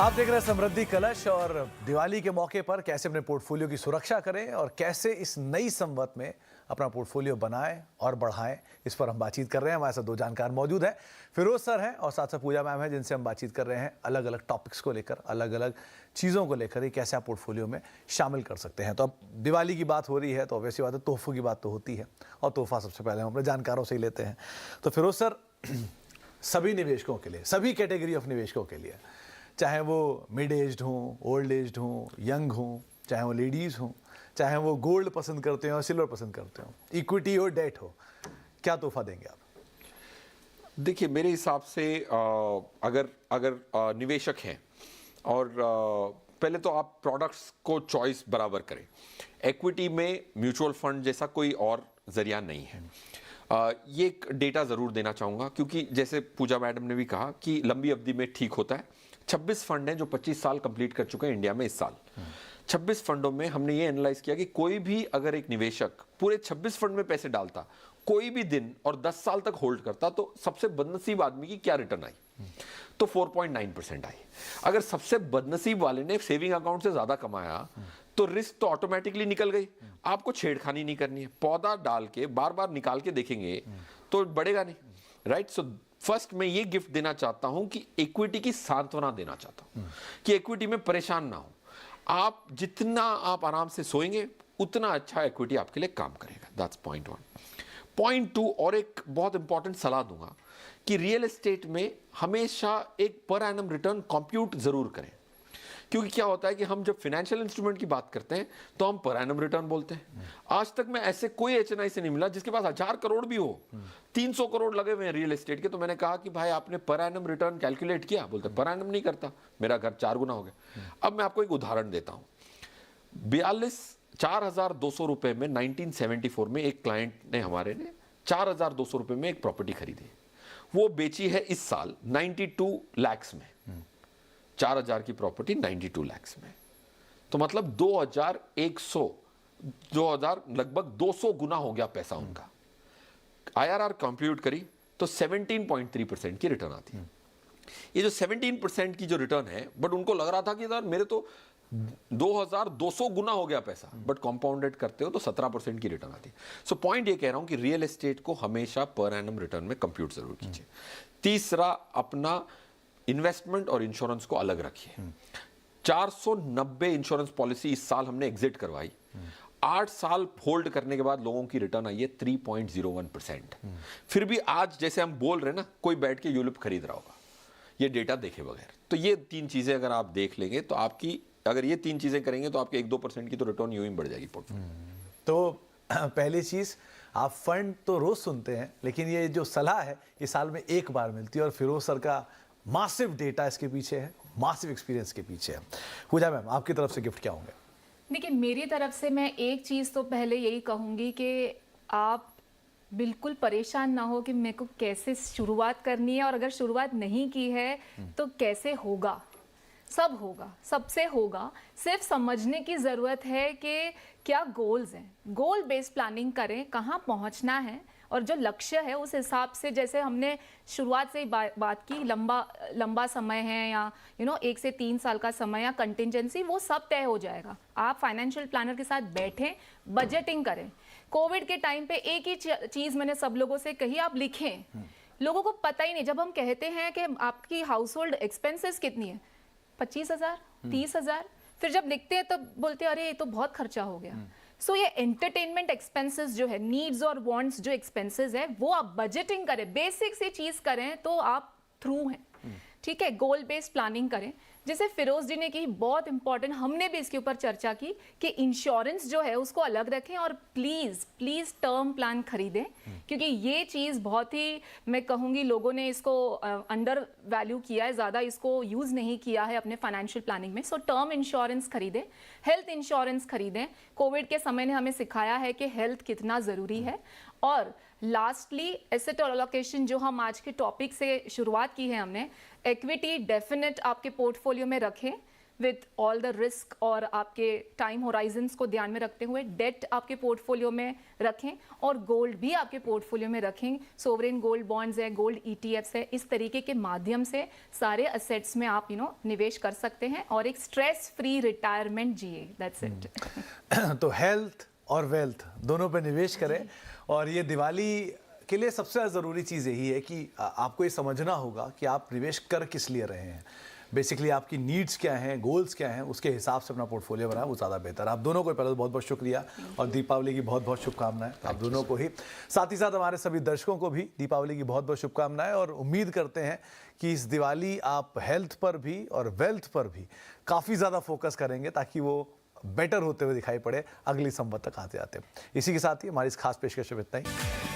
आप देख रहे हैं समृद्धि कलश और दिवाली के मौके पर कैसे अपने पोर्टफोलियो की सुरक्षा करें और कैसे इस नई संवत में अपना पोर्टफोलियो बनाएं और बढ़ाएं, इस पर हम बातचीत कर रहे हैं। हमारे साथ दो जानकार मौजूद हैं, फिरोज सर हैं और साथ साथ पूजा मैम हैं, जिनसे हम बातचीत कर रहे हैं अलग अलग टॉपिक्स को लेकर, अलग अलग चीज़ों को लेकर ही कैसे आप पोर्टफोलियो में शामिल कर सकते हैं। तो अब दिवाली की बात हो रही है तो वैसी बात है, तोहफों की बात तो होती है और तोहफा सबसे पहले हम अपने जानकारों से ही लेते हैं। तो फिरोज सर, सभी निवेशकों के लिए, सभी कैटेगरी ऑफ निवेशकों के लिए, चाहे वो मिड एज्ड हों, ओल्ड एज्ड हों, यंग हों, चाहे वो लेडीज़ हों, चाहे वो गोल्ड पसंद करते हो, सिल्वर पसंद करते हो, इक्विटी हो, डेट हो, क्या तोहफा देंगे आप? देखिए, मेरे हिसाब से अगर निवेशक हैं और पहले तो आप प्रोडक्ट्स को चॉइस बराबर करें। इक्विटी में म्यूचुअल फंड जैसा कोई और जरिया नहीं है। ये एक डेटा ज़रूर देना चाहूँगा, क्योंकि जैसे पूजा मैडम ने भी कहा कि लंबी अवधि में ठीक होता है। 26 फंड हैं जो 25 साल कंप्लीट कर चुके हैं इंडिया में इस साल। 26 फंडों में हमने ये एनालाइज किया कि कोई भी अगर एक निवेशक पूरे 26 फंड में पैसे डालता कोई भी दिन और 10 साल तक होल्ड करता तो सबसे बदनसीब आदमी की क्या रिटर्न आई, तो 4.9% आई। अगर सबसे बदनसीब वाले ने सेविंग अकाउंट से ज्यादा कमाया तो रिस्क तो ऑटोमेटिकली निकल गई। आपको छेड़खानी नहीं करनी है, पौधा डाल के बार बार निकाल के देखेंगे तो बढ़ेगा नहीं, राइट। सो फर्स्ट मैं ये गिफ्ट देना चाहता हूं कि इक्विटी की सांत्वना देना चाहता हूं कि इक्विटी में परेशान ना हो। आप जितना आप आराम से सोएंगे उतना अच्छा इक्विटी आपके लिए काम करेगा। That's point 1। पॉइंट 2, और एक बहुत इंपॉर्टेंट सलाह दूंगा कि रियल एस्टेट में हमेशा एक पर एनम रिटर्न कंप्यूट जरूर करें, क्योंकि क्या होता है कि हम जब फाइनेंशियल इंस्ट्रूमेंट की बात करते हैं तो हम पर एनम रिटर्न बोलते हैं। आज तक मैं ऐसे कोई एचएनआई से नहीं मिला जिसके पास 1000 करोड़ भी हो, 300 करोड़ लगे हुए हैं रियल एस्टेट के, तो मैंने कहा कि भाई आपने पर एनम रिटर्न कैलकुलेट किया? बोलते पर एनम नहीं करता, मेरा घर 4 गुना हो गया। अब मैं आपको एक उदाहरण देता हूं। 4,200 रुपए में 1974 में एक क्लाइंट ने हमारे ने 4,200 रुपए में एक प्रॉपर्टी खरीदी, वो बेची है इस साल 92 लाख में। 4,000 की प्रॉपर्टी 92 लाख में, तो मतलब 2000 लगभग 200 गुना हो गया पैसा उनका। आईआरआर कंप्यूट करी तो 17.3% की रिटर्न आती है। ये जो 17% की जो रिटर्न है, बट उनको लग रहा था कि यार मेरे तो 2200 गुना हो गया पैसा, बट कंपाउंडेड करते हो तो 17% की रिटर्न आती है। सो पॉइंट ये कह रहा हूं कि रियल एस्टेट को हमेशा पर एनम रिटर्न में कंप्यूट जरूर कीजिए। तीसरा, अपना इन्वेस्टमेंट और इंश्योरेंस को अलग रखिए। 490 इंश्योरेंस पॉलिसी इस साल हमने एग्जिट करवाई। 8 साल होल्ड करने के बाद लोगों की रिटर्न आई है 3.01%। फिर भी आज जैसे हम बोल रहे हैं ना, कोई बैठ के यूलिप खरीद रहा होगा ये डेटा देखे बगैर। तो ये 3 चीजें अगर आप देख लेंगे तो आपकी, अगर ये 3 चीजें करेंगे तो आपके 1-2% की तो रिटर्न यूं ही बढ़ जाएगी पोर्टफोलियो। तो पहली चीज, आप फंड तो रोज सुनते हैं लेकिन ये जो सलाह है ये साल में एक बार मिलती है, और फिरोज सर का मासिव डेटा इसके पीछे है, मासिव एक्सपीरियंस के पीछे है। पूजा मैम, आपकी तरफ से गिफ्ट क्या होंगे? देखिए, मेरी तरफ से मैं एक चीज़ तो पहले यही कहूँगी कि आप बिल्कुल परेशान ना हो कि मेरे को कैसे शुरुआत करनी है, और अगर शुरुआत नहीं की है तो कैसे होगा। सब होगा, सबसे होगा। सिर्फ समझने की ज़रूरत है कि क्या गोल्स हैं, गोल बेस्ड प्लानिंग करें, कहाँ पहुँचना है, और जो लक्ष्य है उस हिसाब से, जैसे हमने शुरुआत से ही बात की, लंबा समय है या 1 से 3 साल का समय या कंटिजेंसी, वो सब तय हो जाएगा। आप फाइनेंशियल प्लानर के साथ बैठें, बजटिंग करें। कोविड के टाइम पे एक ही चीज़ मैंने सब लोगों से कही, आप लिखें। लोगों को पता ही नहीं, जब हम कहते हैं कि आपकी हाउस होल्ड एक्सपेंसेस कितनी है, 25,000, 30,000, फिर जब लिखते हैं तब बोलते हैं अरे ये तो बहुत खर्चा हो गया। सो ये एंटरटेनमेंट एक्सपेंसेस जो है, नीड्स और वांट्स जो एक्सपेंसेस है, वो आप बजटिंग करें, बेसिक सी चीज करें तो आप थ्रू हैं। ठीक है, गोल बेस्ड प्लानिंग करें। जैसे फिरोज जी ने की, बहुत इंपॉर्टेंट, हमने भी इसके ऊपर चर्चा की कि इंश्योरेंस जो है उसको अलग रखें, और प्लीज प्लीज टर्म प्लान खरीदें, क्योंकि ये चीज़ बहुत ही, मैं कहूँगी, लोगों ने इसको अंडर वैल्यू किया है, ज़्यादा इसको यूज़ नहीं किया है अपने फाइनेंशियल प्लानिंग में। सो टर्म इंश्योरेंस खरीदें, हेल्थ इंश्योरेंस खरीदें। कोविड के समय ने हमें सिखाया है कि हेल्थ कितना ज़रूरी है। और लास्टली, एसेट एलोकेशन, जो हम आज के टॉपिक से शुरुआत की है हमने, इक्विटी डेफिनेट आपके पोर्टफोलियो में रखें, विथ ऑल द रिस्क और आपके टाइम होराइजन्स को ध्यान में रखते हुए डेट आपके पोर्टफोलियो में रखें और गोल्ड भी आपके पोर्टफोलियो में रखें। सोवरेन गोल्ड बॉन्ड्स है, गोल्ड ETFs है, इस तरीके के माध्यम से सारे असेट्स में आप निवेश कर सकते हैं और एक स्ट्रेस फ्री रिटायरमेंट जिए। That's it. तो हेल्थ और वेल्थ दोनों पे निवेश करें। और ये दिवाली के लिए सबसे ज़्यादा ज़रूरी चीज़ यही है कि आपको ये समझना होगा कि आप निवेश कर किस लिए रहे हैं। बेसिकली आपकी नीड्स क्या हैं, गोल्स क्या हैं, उसके हिसाब से अपना पोर्टफोलियो बनाए, वो ज़्यादा बेहतर। आप दोनों को पहले तो बहुत बहुत शुक्रिया और दीपावली की बहुत बहुत शुभकामनाएं आप दोनों को ही। साथ ही साथ हमारे सभी दर्शकों को भी दीपावली की बहुत बहुत शुभकामनाएं और उम्मीद करते हैं कि इस दिवाली आप हेल्थ पर भी और वेल्थ पर भी काफ़ी ज़्यादा फोकस करेंगे ताकि वो बेटर होते हुए दिखाई पड़े अगली संवत तक आते आते। इसी के साथ ही हमारी इस खास पेशकश में इतना ही।